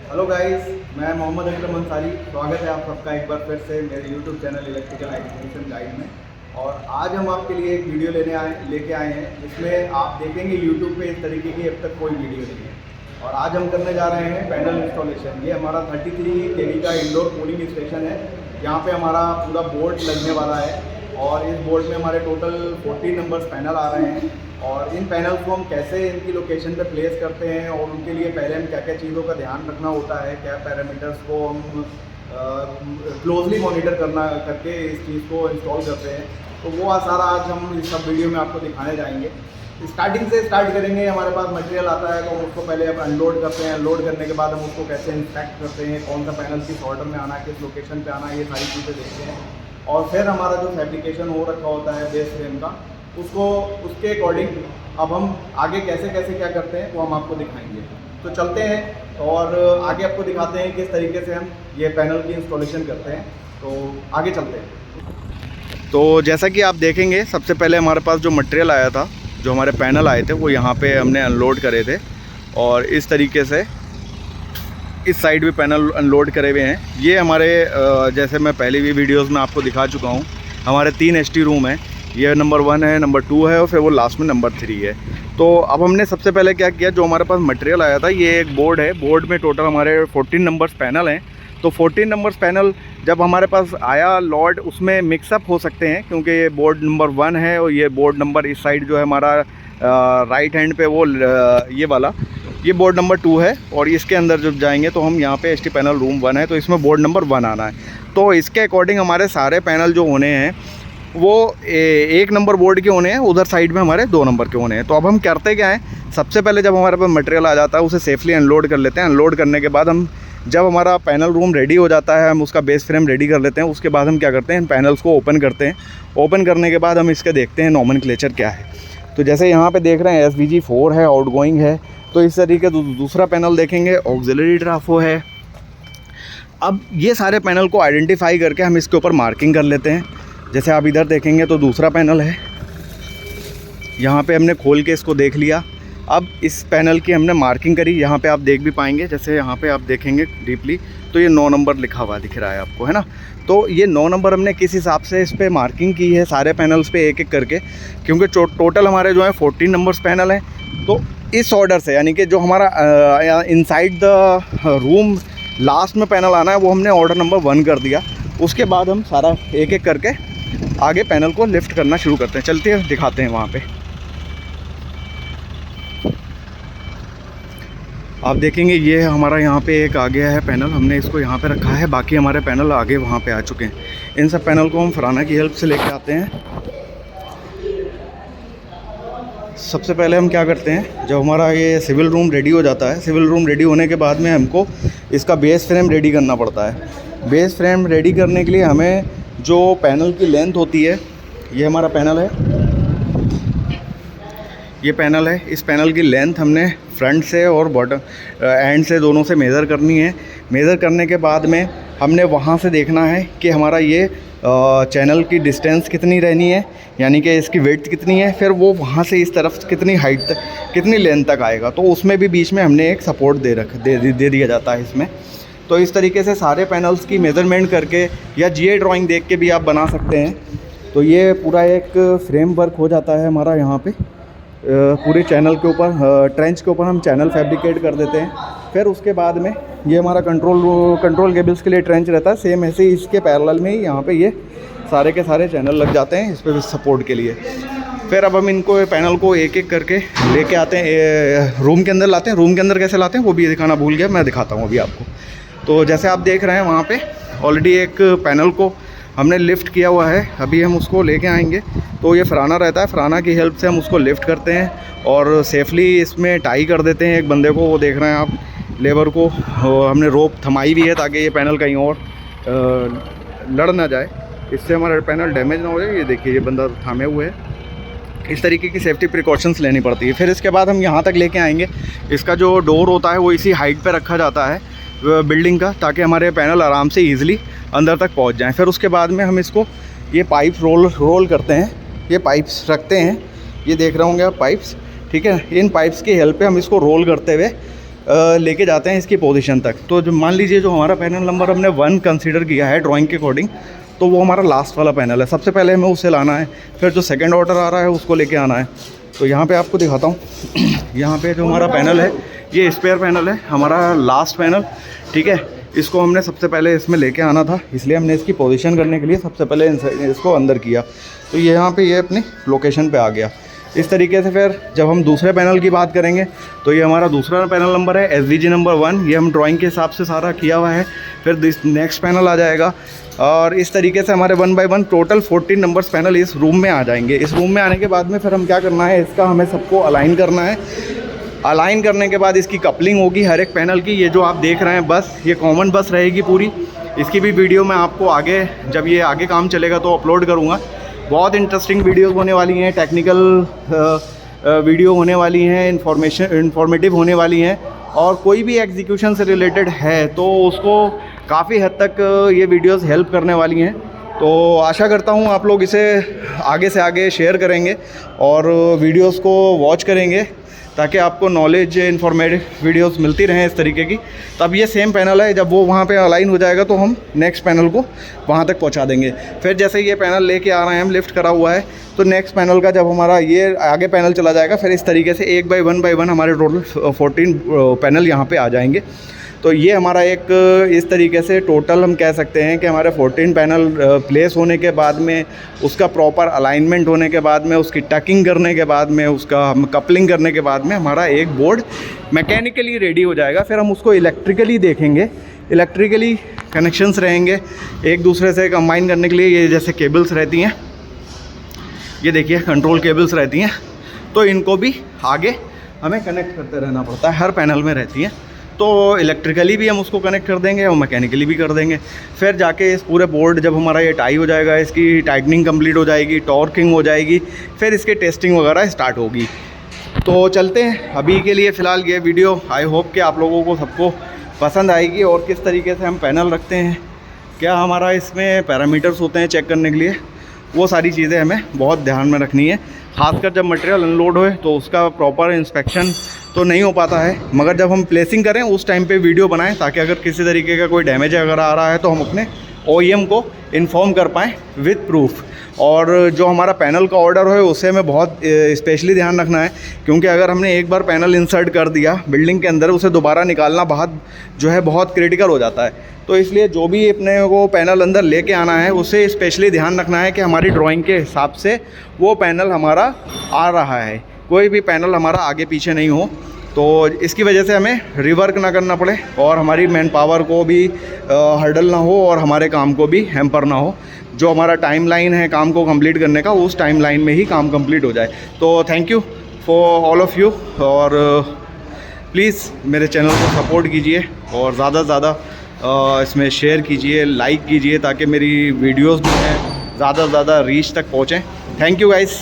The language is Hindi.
हेलो गाइस, मैं मोहम्मद अकरम अंसारी। स्वागत है आप सबका एक बार फिर से मेरे YouTube channel electrical education guide में। और आज हम आपके लिए एक वीडियो लेके आए हैं जिसमें आप देखेंगे यूट्यूब पे इस तरीके की अब तक कोई वीडियो नहीं है। और आज हम करने जा रहे हैं पैनल इंस्टॉलेशन। ये हमारा 33 kV का इंडोर कूलिंग स्टेशन है। यहाँ पे हमारा पूरा बोर्ड लगने वाला है और इस बोर्ड में हमारे टोटल 14 नंबर्स पैनल आ रहे हैं। और इन पैनल्स को हम कैसे इनकी लोकेशन पे प्लेस करते हैं और उनके लिए पहले हम क्या क्या चीज़ों का ध्यान रखना होता है, क्या पैरामीटर्स को हम क्लोजली मॉनिटर करके इस चीज़ को इंस्टॉल करते हैं, तो वो सारा आज हम इस सब वीडियो में आपको दिखाने जाएंगे। स्टार्टिंग से स्टार्ट करेंगे। हमारे पास मटेरियल आता है तो हम उसको पहले अब अनलोड करते हैं। अनलोड करने के बाद हम उसको कैसे इंस्पेक्ट करते हैं, कौन सा पैनल किस ऑर्डर में आना है, किस लोकेशन पे आना है, ये सारी चीज़ें देखते हैं। और फिर हमारा जो फैब्रिकेशन हो रखा होता है बेस फ्रेम का, उसको उसके अकॉर्डिंग अब हम आगे कैसे कैसे क्या करते हैं वो हम आपको दिखाएंगे। तो चलते हैं और आगे आपको दिखाते हैं किस तरीके से हम ये पैनल की इंस्टॉलेशन करते हैं। तो आगे चलते हैं। तो जैसा कि आप देखेंगे, सबसे पहले हमारे पास जो मटेरियल आया था, जो हमारे पैनल आए थे, वो यहाँ पे हमने अनलोड करे थे। और इस तरीके से इस साइड भी पैनल अनलोड करे हुए हैं। ये हमारे जैसे मैं पहले भी वीडियोस में आपको दिखा चुका हूँ, हमारे 3 एसटी रूम हैं। ये नंबर 1 है, नंबर 2 है और फिर वो लास्ट में नंबर 3 है। तो अब हमने सबसे पहले क्या किया, जो हमारे पास मटेरियल आया था, ये एक बोर्ड है। बोर्ड में टोटल हमारे 14 नंबर्स पैनल हैं। तो 14 नंबर्स पैनल जब हमारे पास आया लॉट, उसमें मिक्सअप हो सकते हैं क्योंकि ये बोर्ड नंबर 1 है और ये बोर्ड नंबर इस साइड जो है हमारा राइट हैंड पे वो ये वाला, ये बोर्ड नंबर 2 है। और इसके अंदर जब जाएंगे तो हम यहाँ पे एसटी पैनल रूम 1 है, तो इसमें बोर्ड नंबर 1 आना है। तो इसके अकॉर्डिंग हमारे सारे पैनल जो होने हैं वो 1 नंबर बोर्ड के होने हैं, उधर साइड में हमारे 2 नंबर के होने हैं। तो अब हम करते क्या हैं, सबसे पहले जब हमारे पास मटेरियल आ जाता है उसे सेफली अनलोड कर लेते हैं। अनलोड करने के बाद हम जब हमारा पैनल रूम रेडी हो जाता है, हम उसका बेस फ्रेम रेडी कर लेते हैं। उसके बाद हम क्या करते हैं, इन पैनल्स को ओपन करते हैं। ओपन करने के बाद हम इसके देखते हैं नॉमेनक्लेचर क्या है। तो जैसे यहाँ पे देख रहे हैं SVG 4 है, आउटगोइंग है। तो इस तरीके दूसरा पैनल देखेंगे, ऑक्सिलरी ट्राफो है। अब ये सारे पैनल को आइडेंटिफाई करके हम इसके ऊपर मार्किंग कर लेते हैं। जैसे आप इधर देखेंगे तो दूसरा पैनल है, यहाँ पे हमने खोल के इसको देख लिया। अब इस पैनल की हमने मार्किंग करी, यहाँ पे आप देख भी पाएंगे। जैसे यहाँ पे आप देखेंगे डीपली तो ये 9 नंबर लिखा हुआ दिख रहा है आपको, है ना। तो ये 9 नंबर हमने किस हिसाब से इस पर मार्किंग की है, सारे पैनल्स पे एक एक करके, क्योंकि टोटल हमारे जो है 14 नंबर्स पैनल हैं। तो इस ऑर्डर से, यानी कि जो हमारा इनसाइड द रूम लास्ट में पैनल आना है, वो हमने ऑर्डर नंबर 1 कर दिया। उसके बाद हम सारा एक एक करके आगे पैनल को लिफ्ट करना शुरू करते हैं। चलते हैं, दिखाते हैं वहाँ पे। आप देखेंगे ये हमारा यहाँ पे एक आ गया है पैनल, हमने इसको यहाँ पे रखा है। बाकी हमारे पैनल आगे वहाँ पे आ चुके हैं। इन सब पैनल को हम फराना की हेल्प से लेके आते हैं। सबसे पहले हम क्या करते हैं, जब हमारा ये सिविल रूम रेडी हो जाता है, सिविल रूम रेडी होने के बाद में हमको इसका बेस फ्रेम रेडी करना पड़ता है। बेस फ्रेम रेडी करने के लिए हमें जो पैनल की लेंथ होती है, ये हमारा पैनल है, ये पैनल है। इस पैनल की लेंथ हमने फ्रंट से और बॉटम एंड से दोनों से मेज़र करनी है। मेज़र करने के बाद में हमने वहाँ से देखना है कि हमारा ये चैनल की डिस्टेंस कितनी रहनी है, यानी कि इसकी विड्थ कितनी है। फिर वो वहाँ से इस तरफ कितनी हाइट तक, कितनी लेंथ तक आएगा। तो उसमें भी बीच में हमने एक सपोर्ट दे दिया जाता है इसमें। तो इस तरीके से सारे पैनल्स की मेज़रमेंट करके या GI ड्राइंग देख के भी आप बना सकते हैं। तो ये पूरा एक फ्रेम वर्क हो जाता है हमारा यहाँ पे। पूरे चैनल के ऊपर, ट्रेंच के ऊपर हम चैनल फैब्रिकेट कर देते हैं। फिर उसके बाद में ये हमारा कंट्रोल केबल्स के लिए ट्रेंच रहता है। सेम ऐसे ही इसके पैरेलल में ही यहाँ पे ये सारे के सारे चैनल लग जाते हैं इस पर सपोर्ट के लिए। फिर अब हम इनको पैनल को एक एक करके लेके आते हैं, रूम के अंदर लाते हैं। रूम के अंदर कैसे लाते हैं वो भी दिखाना भूल गया, मैं दिखाता हूँ अभी आपको। तो जैसे आप देख रहे हैं वहाँ पे ऑलरेडी एक पैनल को हमने लिफ्ट किया हुआ है। अभी हम उसको लेके आएंगे। तो ये फराना रहता है, फराना की हेल्प से हम उसको लिफ्ट करते हैं और सेफली इसमें टाई कर देते हैं एक बंदे को। वो देख रहे हैं आप, लेबर को हमने रोप थमाई भी है ताकि ये पैनल कहीं और लड़ ना जाए, इससे हमारा पैनल डैमेज ना हो जाए। ये देखिए, ये बंदा थामे हुए है। इस तरीके की सेफ्टी प्रिकॉशंस लेनी पड़ती है। फिर इसके बाद हम यहाँ तक लेके आएंगे। इसका जो डोर होता है वो इसी हाइट पे रखा जाता है बिल्डिंग का, ताकि हमारे पैनल आराम से ईज़िली अंदर तक पहुँच जाएँ। फिर उसके बाद में हम इसको ये पाइप रोल करते हैं। ये पाइप्स रखते हैं, ये देख रहे होंगे आप पाइप्स, ठीक है। इन पाइप्स की हेल्प पे हम इसको रोल करते हुए लेके जाते हैं इसकी पोजीशन तक। तो जो मान लीजिए जो हमारा पैनल नंबर हमने 1 कंसीडर किया है ड्राइंग के अकॉर्डिंग, तो वो हमारा लास्ट वाला पैनल है। सबसे पहले हमें उसे लाना है, फिर जो सेकंड ऑर्डर आ रहा है उसको लेके आना है। तो यहाँ पे आपको दिखाता हूँ यहाँ पे जो हमारा पैनल है ये स्पेयर पैनल है, हमारा लास्ट पैनल, ठीक है। इसको हमने सबसे पहले इसमें लेके आना था, इसलिए हमने इसकी पोजीशन करने के लिए सबसे पहले इसको अंदर किया। तो ये यहाँ पे ये अपनी लोकेशन पे आ गया। इस तरीके से फिर जब हम दूसरे पैनल की बात करेंगे तो ये हमारा दूसरा पैनल नंबर है SDG नंबर 1, ये हम ड्राइंग के हिसाब से सारा किया हुआ है। फिर नेक्स्ट पैनल आ जाएगा और इस तरीके से हमारे 1 बाय 1 टोटल 14 नंबर्स पैनल इस रूम में आ जाएंगे। इस रूम में आने के बाद में फिर हम क्या करना है, इसका हमें सबको अलाइन करना है। अलाइन करने के बाद इसकी कपलिंग होगी हर एक पैनल की। ये जो आप देख रहे हैं बस, ये कॉमन बस रहेगी पूरी। इसकी भी वीडियो मैं आपको आगे जब ये आगे काम चलेगा तो अपलोड करूँगा। बहुत इंटरेस्टिंग वीडियोस होने वाली हैं, टेक्निकल वीडियो होने वाली हैं, इन्फॉर्मेटिव होने वाली हैं, और कोई भी एग्जीक्यूशन से रिलेटेड है तो उसको काफ़ी हद तक ये वीडियोस हेल्प करने वाली हैं। तो आशा करता हूँ आप लोग इसे आगे से आगे शेयर करेंगे और वीडियोस को वॉच करेंगे ताकि आपको नॉलेज इन्फॉर्मेटिव वीडियोस मिलती रहें इस तरीके की। तब ये सेम पैनल है, जब वो वहाँ पे अलाइन हो जाएगा तो हम नेक्स्ट पैनल को वहाँ तक पहुँचा देंगे। फिर जैसे ये पैनल लेके आ रहे हैं हम, लिफ्ट करा हुआ है, तो नेक्स्ट पैनल का जब हमारा ये आगे पैनल चला जाएगा फिर इस तरीके से 1 बाय 1 हमारे टोटल 14 पैनल यहाँ पर आ जाएंगे। तो ये हमारा एक इस तरीके से टोटल हम कह सकते हैं कि हमारे 14 पैनल प्लेस होने के बाद में, उसका प्रॉपर अलाइनमेंट होने के बाद में, उसकी टकिंग करने के बाद में, उसका कपलिंग करने के बाद में हमारा एक बोर्ड मैकेनिकली रेडी हो जाएगा। फिर हम उसको इलेक्ट्रिकली देखेंगे, इलेक्ट्रिकली कनेक्शंस रहेंगे एक दूसरे से कंबाइन करने के लिए। ये जैसे केबल्स रहती हैं, ये देखिए कंट्रोल केबल्स रहती हैं, तो इनको भी आगे हमें कनेक्ट करते रहना पड़ता है, हर पैनल में रहती हैं। तो इलेक्ट्रिकली भी हम उसको कनेक्ट कर देंगे और मैकेनिकली भी कर देंगे। फिर जाके इस पूरे बोर्ड जब हमारा ये टाई हो जाएगा, इसकी टाइटनिंग कंप्लीट हो जाएगी, टॉर्किंग हो जाएगी, फिर इसके टेस्टिंग वगैरह स्टार्ट होगी। तो चलते हैं। अभी के लिए फ़िलहाल ये वीडियो आई होप कि आप लोगों को सबको पसंद आएगी, और किस तरीके से हम पैनल रखते हैं, क्या हमारा इसमें पैरामीटर्स होते हैं चेक करने के लिए, वो सारी चीज़ें हमें बहुत ध्यान में रखनी है। खासकर जब मटेरियल अनलोड होए तो उसका प्रॉपर इंस्पेक्शन तो नहीं हो पाता है, मगर जब हम प्लेसिंग करें उस टाइम पे वीडियो बनाएं ताकि अगर किसी तरीके का कोई डैमेज अगर आ रहा है तो हम अपने OEM को इन्फॉर्म कर पाएँ विद प्रूफ। और जो हमारा पैनल का ऑर्डर है उसे हमें बहुत स्पेशली ध्यान रखना है, क्योंकि अगर हमने एक बार पैनल इंसर्ट कर दिया बिल्डिंग के अंदर, उसे दोबारा निकालना बहुत क्रिटिकल हो जाता है। तो इसलिए जो भी अपने को पैनल अंदर लेके आना है उसे स्पेशली ध्यान रखना है कि हमारी ड्राइंग के हिसाब से वो पैनल हमारा आ रहा है, कोई भी पैनल हमारा आगे पीछे नहीं हो। तो इसकी वजह से हमें रिवर्क ना करना पड़े और हमारी मैन पावर को भी हर्डल ना हो और हमारे काम को भी हैम्पर ना हो। जो हमारा टाइमलाइन है काम को कंप्लीट करने का, उस टाइमलाइन में ही काम कंप्लीट हो जाए। तो thank you for all of you, और प्लीज़ मेरे चैनल को सपोर्ट कीजिए और ज़्यादा से ज़्यादा इसमें शेयर कीजिए, लाइक कीजिए, ताकि मेरी वीडियोस जो हैं ज़्यादा से ज़्यादा रीच तक पहुँचें। Thank you guys.